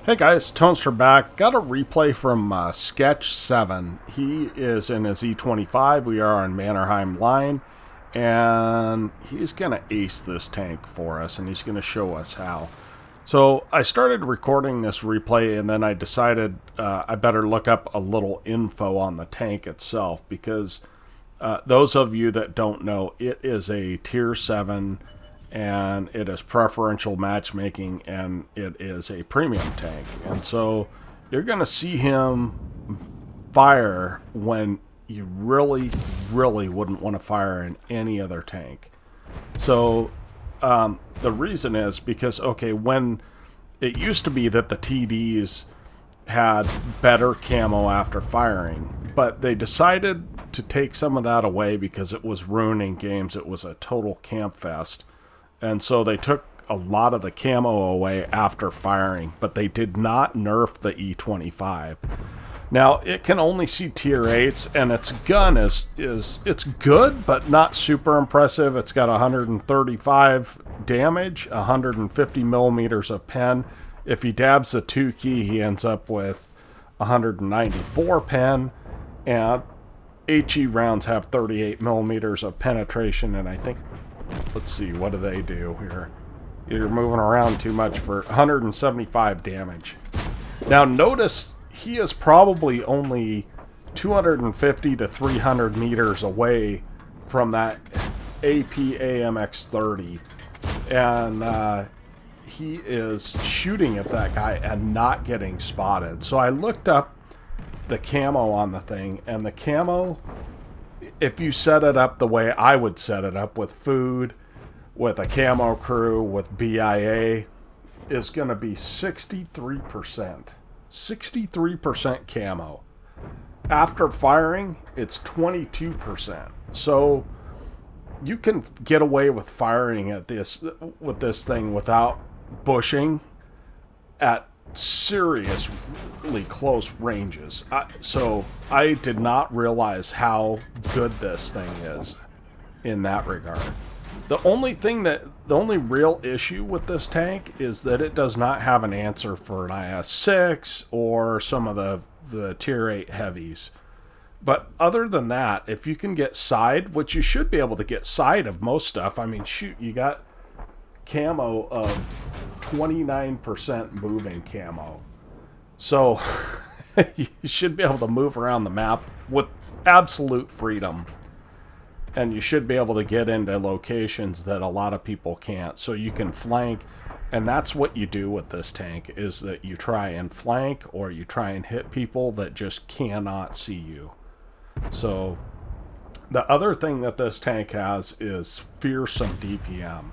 Hey guys, Toaster back. Got a replay from Sketch7. He is in his E25. We are on Mannerheim line, and he's going to ace this tank for us, and he's going to show us how. So I started recording this replay, and then I decided I better look up a little info on the tank itself, because those of you that don't know, it is a Tier 7 and it is preferential matchmaking, and it is a premium tank. And so you're going to see him fire when you really, really wouldn't want to fire in any other tank. So the reason is because, okay, when it used to be that the TDs had better camo after firing, but they decided to take some of that away because it was ruining games. It was a total camp fest. And so they took a lot of the camo away after firing, but they did not nerf the E25. Now, it can only see tier 8s, and its gun is it's good, but not super impressive. It's got 135 damage, 150 millimeters of pen. If he dabs the 2 key, he ends up with 194 pen, and HE rounds have 38 millimeters of penetration, and I think, let's see, what do they do here? You're moving around too much for 175 damage. Now notice he is probably only 250 to 300 meters away from that AP AMX-30, and he is shooting at that guy and not getting spotted. So I looked up the camo on the thing, and the camo, if you set it up the way I would set it up, with food, with a camo crew, with BIA, is going to be 63%. 63% camo. After firing, it's 22%. So you can get away with firing at this with this thing without bushing at seriously close ranges. So I did not realize how good this thing is in that regard. The only real issue with this tank is that it does not have an answer for an IS-6 or some of the tier 8 heavies. But other than that, if you can get side, which you should be able to get side of most stuff. I mean, shoot, you got camo of 29% moving camo. So you should be able to move around the map with absolute freedom. And you should be able to get into locations that a lot of people can't. So you can flank, and that's what you do with this tank, is that you try and flank, or you try and hit people that just cannot see you. So the other thing that this tank has is fearsome DPM.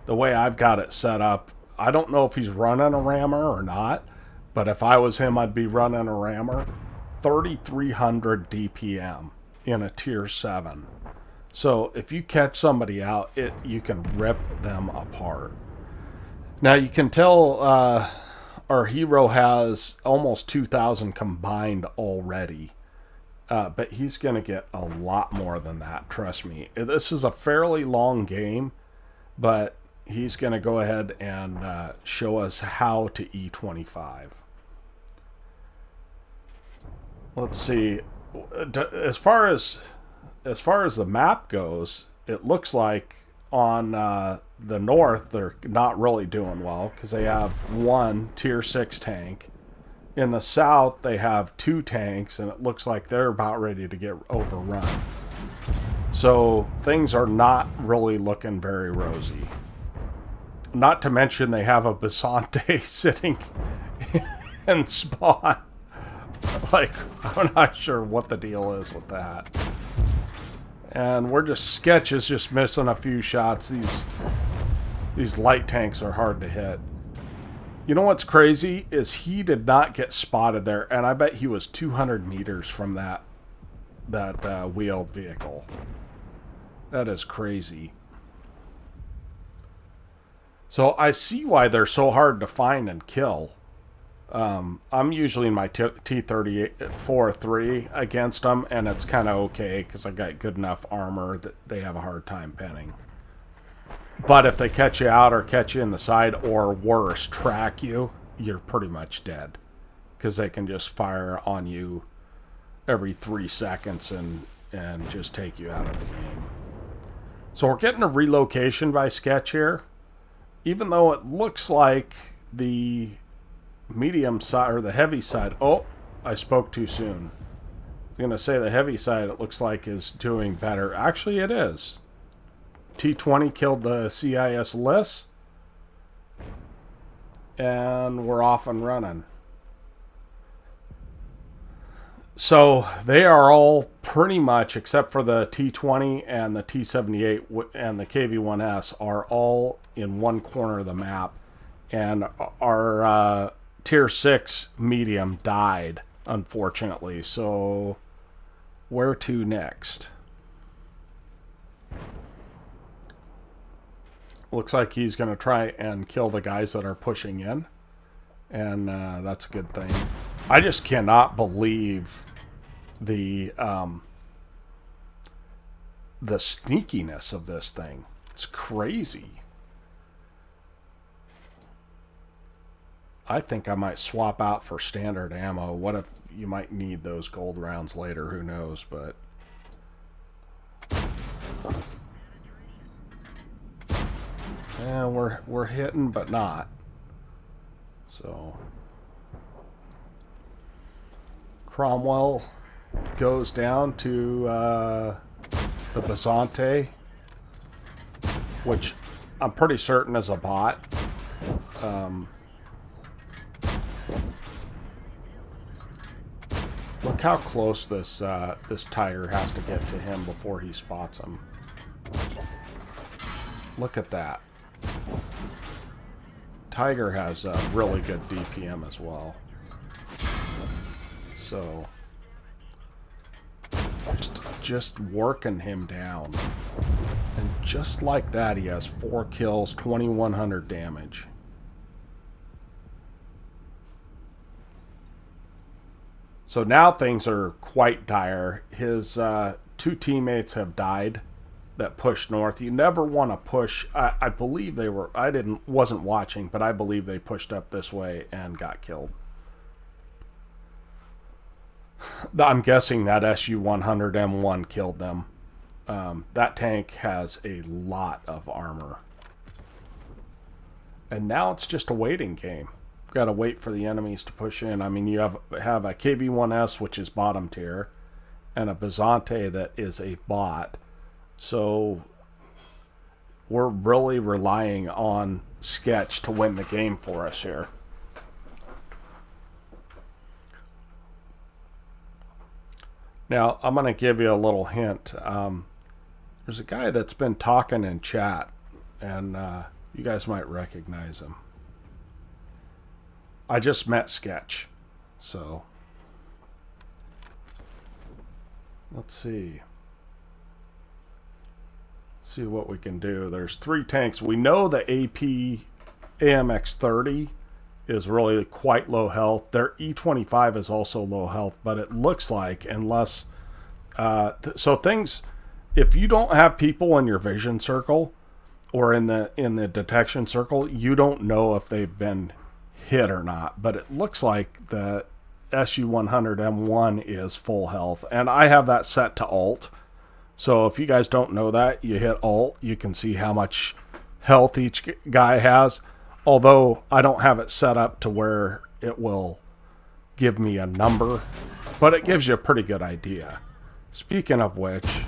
The way I've got it set up, I don't know if he's running a rammer or not, but if I was him, I'd be running a rammer. 3,300 DPM in a tier 7. So if you catch somebody out, you can rip them apart. Now you can tell our hero has almost 2,000 combined already. But he's going to get a lot more than that, trust me. This is a fairly long game, but he's going to go ahead and show us how to E25. Let's see. As far as the map goes, it looks like on the north they're not really doing well, because they have one tier 6 tank. In the south they have 2 tanks, and it looks like they're about ready to get overrun. So things are not really looking very rosy. Not to mention they have a Basante sitting in spawn. Like, I'm not sure what the deal is with that. And Sketch is just missing a few shots. These light tanks are hard to hit. You know what's crazy is he did not get spotted there, and I bet he was 200 meters from that wheeled vehicle. That is crazy. So I see why they're so hard to find and kill. I'm usually in my T-34-3 against them, and it's kind of okay because I got good enough armor that they have a hard time penning. But if they catch you out or catch you in the side, or worse, track you, you're pretty much dead, because they can just fire on you every 3 seconds and just take you out of the game. So we're getting a relocation by Sketch here. Even though it looks like the medium side, or the heavy side, oh, I spoke too soon. I was going to say the heavy side, it looks like, is doing better. Actually, it is. T20 killed the CIS list, and we're off and running. So they are all pretty much, except for the T20 and the T78 and the KV1S, are all in one corner of the map. And our Tier 6 medium died, unfortunately. So where to next? Looks like he's going to try and kill the guys that are pushing in. And that's a good thing. I just cannot believe the sneakiness of this thing. It's crazy. I think I might swap out for standard ammo. What if you might need those gold rounds later? Who knows? But yeah, we're hitting, but not. So Cromwell goes down to the Bazante, which I'm pretty certain is a bot. Look how close this tiger has to get to him before he spots him. Look at that. Tiger has a really good DPM as well. So just working him down. And just like that, he has 4 kills, 2,100 damage. So now things are quite dire. His 2 teammates have died that pushed north. You never want to push. I believe they were. Wasn't watching, but I believe they pushed up this way and got killed. I'm guessing that SU-100M1 killed them. That tank has a lot of armor. And now it's just a waiting game. We've got to wait for the enemies to push in. I mean, you have a KV-1S, which is bottom tier, and a Bazante that is a bot. So we're really relying on Sketch to win the game for us here. Now, I'm going to give you a little hint. There's a guy that's been talking in chat, and you guys might recognize him. I just met Sketch, so let's see. See what we can do. There's 3 tanks. We know the AP AMX-30 is really quite low health. Their E25 is also low health, but it looks like, unless so things, if you don't have people in your vision circle or in the detection circle, you don't know if they've been hit or not. But it looks like the SU-100M1 is full health, and I have that set to alt. So if you guys don't know that, you hit alt, you can see how much health each guy has. Although I don't have it set up to where it will give me a number, but it gives you a pretty good idea. Speaking of which,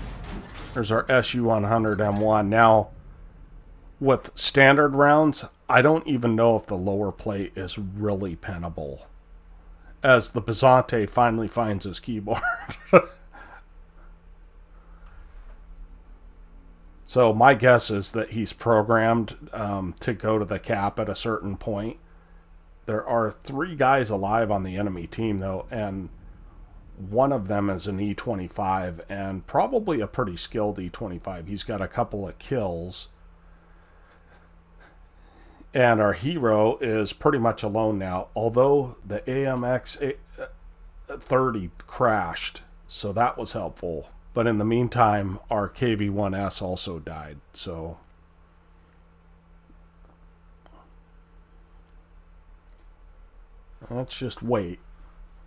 there's our SU-100M1. Now, with standard rounds, I don't even know if the lower plate is really pinnable, as the Bazante finally finds his keyboard. So my guess is that he's programmed to go to the cap at a certain point. There are 3 guys alive on the enemy team, though, and one of them is an E25, and probably a pretty skilled E25. He's got a couple of kills. And our hero is pretty much alone now, although the AMX 30 crashed, so that was helpful. But in the meantime, our KV-1S also died. Let's just wait.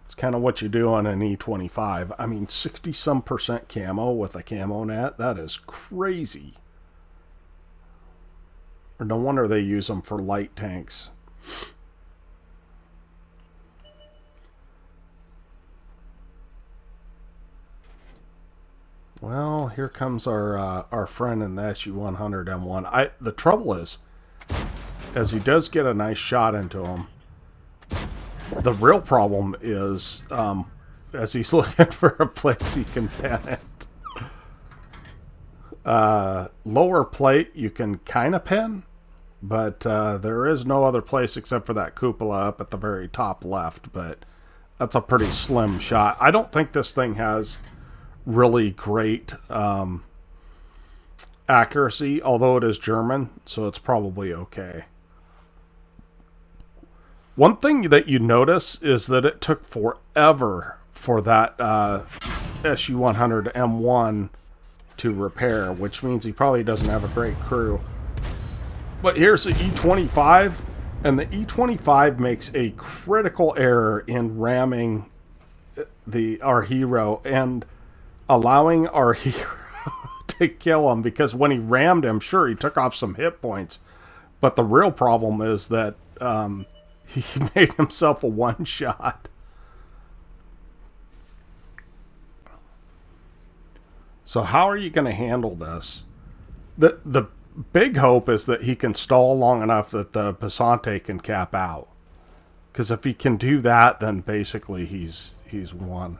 It's kind of what you do on an E25. I mean, 60-some% camo with a camo net. That is crazy. Or no wonder they use them for light tanks. Well, here comes our friend in the SU-100 M1. The trouble is, as he does get a nice shot into him, the real problem is, as he's looking for a place he can pin it. Lower plate you can kind of pin, but there is no other place except for that cupola up at the very top left, but that's a pretty slim shot. I don't think this thing has really great accuracy, although it is German, so it's probably okay. One thing that you notice is that it took forever for that SU-100 M1 to repair, which means he probably doesn't have a great crew. But here's the E25, and the E25 makes a critical error in ramming our hero and allowing our hero to kill him, because when he rammed him, sure, he took off some hit points, but the real problem is that he made himself a one-shot. So how are you going to handle this? The big hope is that he can stall long enough that the Passante can cap out. Because if he can do that, then basically he's won.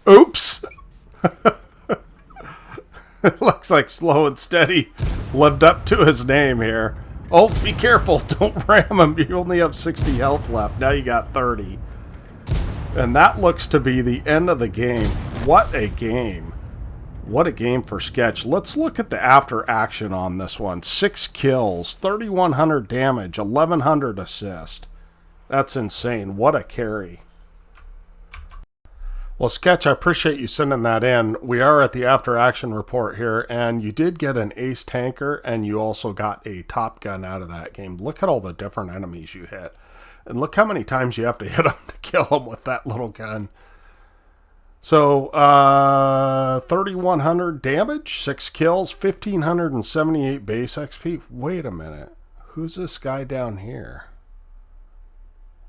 Oops! It looks like Slow and Steady lived up to his name here. Oh, be careful. Don't ram him. You only have 60 health left. Now you got 30. And that looks to be the end of the game. What a game. What a game for Sketch. Let's look at the after action on this one. 6 kills, 3,100 damage, 1,100 assist. That's insane. What a carry. Well, Sketch, I appreciate you sending that in. We are at the after action report here, and you did get an ace tanker, and you also got a top gun out of that game. Look at all the different enemies you hit. And look how many times you have to hit them to kill them with that little gun. So, 3,100 damage, 6 kills, 1,578 base XP. Wait a minute. Who's this guy down here?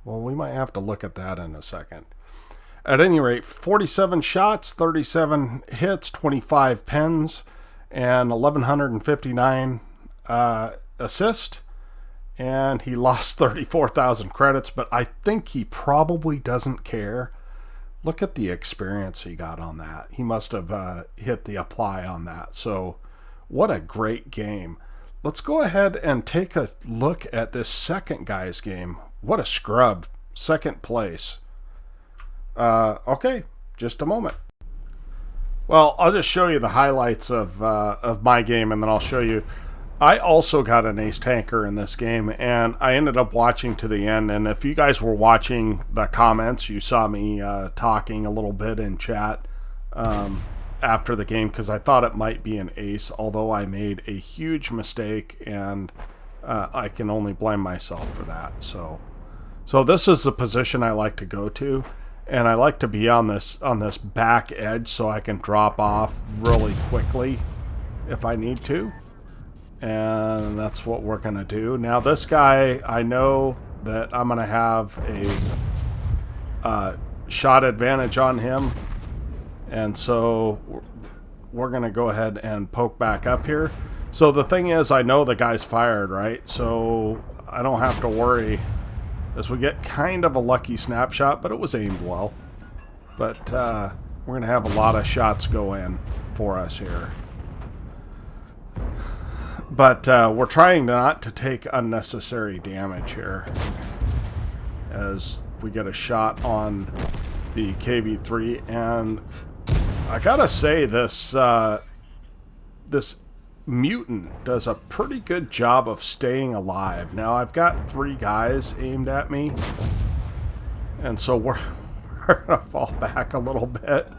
Well, we might have to look at that in a second. At any rate, 47 shots, 37 hits, 25 pens, and 1,159 assist. And he lost 34,000 credits, but I think he probably doesn't care. Look at the experience he got on that. He must have hit the apply on that. So what a great game. Let's go ahead and take a look at this second guy's game. What a scrub. Second place. Okay, just a moment. Well, I'll just show you the highlights of my game, and then I'll show you. I also got an ace tanker in this game, and I ended up watching to the end. And if you guys were watching the comments, you saw me talking a little bit in chat after the game, because I thought it might be an ace, although I made a huge mistake, and I can only blame myself for that. So this is the position I like to go to, and I like to be on this back edge so I can drop off really quickly if I need to. And that's what we're going to do. Now this guy, I know that I'm going to have a shot advantage on him. And so we're going to go ahead and poke back up here. So the thing is, I know the guy's fired, right? So I don't have to worry as we get kind of a lucky snapshot, but it was aimed well. But we're going to have a lot of shots go in for us here. But we're trying not to take unnecessary damage here as we get a shot on the KV-3. And I gotta say, this mutant does a pretty good job of staying alive. Now, I've got 3 guys aimed at me, and so we're going to fall back a little bit.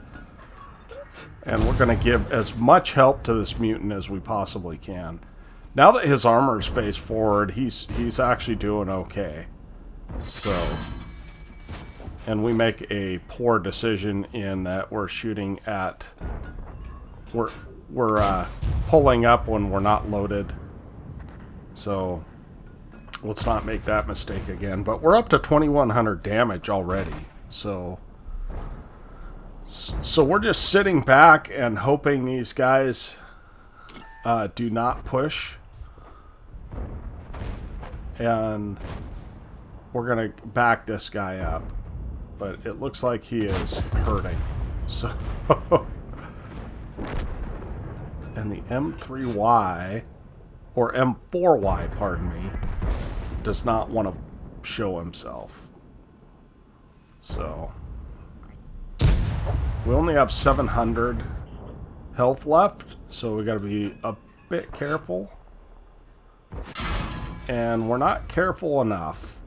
And we're going to give as much help to this mutant as we possibly can. Now that his armor's face forward, he's actually doing okay. So, and we make a poor decision in that we're shooting at, we're pulling up when we're not loaded. So let's not make that mistake again. But we're up to 2,100 damage already. So we're just sitting back and hoping these guys do not push. And we're going to back this guy up. But it looks like he is hurting. So and the M3Y, or M4Y, pardon me, does not want to show himself. So we only have 700 health left, so we got to be a bit careful. And we're not careful enough.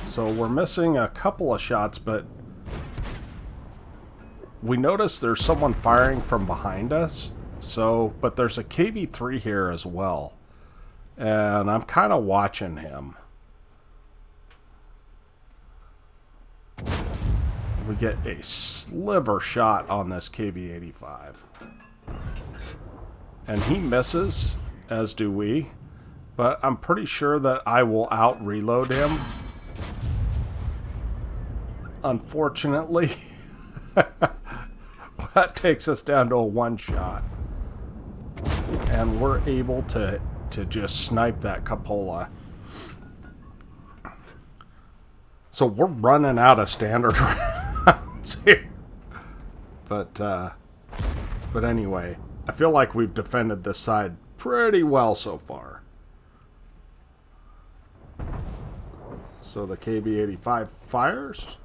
So we're missing a couple of shots, but we notice there's someone firing from behind us. So, but there's a KV-3 here as well. And I'm kind of watching him. We get a sliver shot on this KV-85. And he misses, as do we. But I'm pretty sure that I will out-reload him. Unfortunately, that takes us down to a one-shot. And we're able to just snipe that cupola. So we're running out of standard rounds here. But anyway, I feel like we've defended this side pretty well so far. So the KB-85 fires.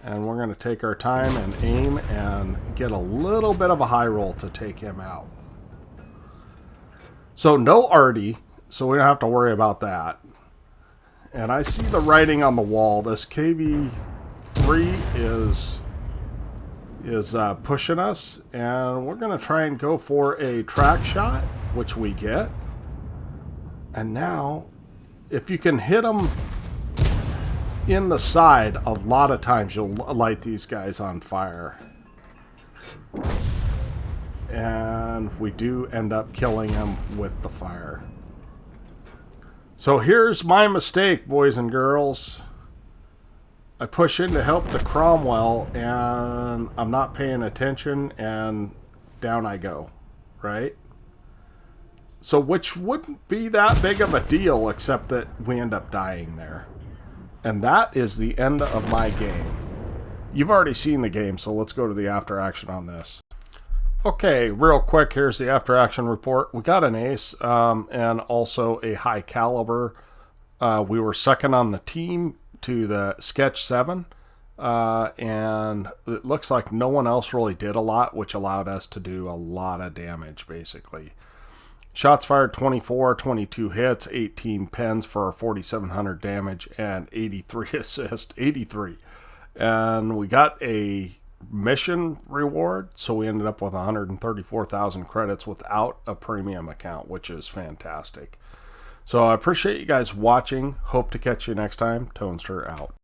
And we're going to take our time and aim and get a little bit of a high roll to take him out. So no Artie, so we don't have to worry about that. And I see the writing on the wall. This KB-3 is pushing us, and we're going to try and go for a track shot, which we get. And now, if you can hit them in the side, a lot of times you'll light these guys on fire. And we do end up killing them with the fire. So here's my mistake, boys and girls. I push in to help the Cromwell, and I'm not paying attention, and down I go, right? So which wouldn't be that big of a deal, except that we end up dying there. And that is the end of my game. You've already seen the game, so let's go to the after action on this. Okay, real quick, here's the after action report. We got an ace and also a high caliber. We were second on the team to the Sketch7. And it looks like no one else really did a lot, which allowed us to do a lot of damage, basically. Shots fired 24, 22 hits, 18 pens for 4,700 damage, and 83 assists. 83. And we got a mission reward, so we ended up with 134,000 credits without a premium account, which is fantastic. So I appreciate you guys watching. Hope to catch you next time. Tonester out.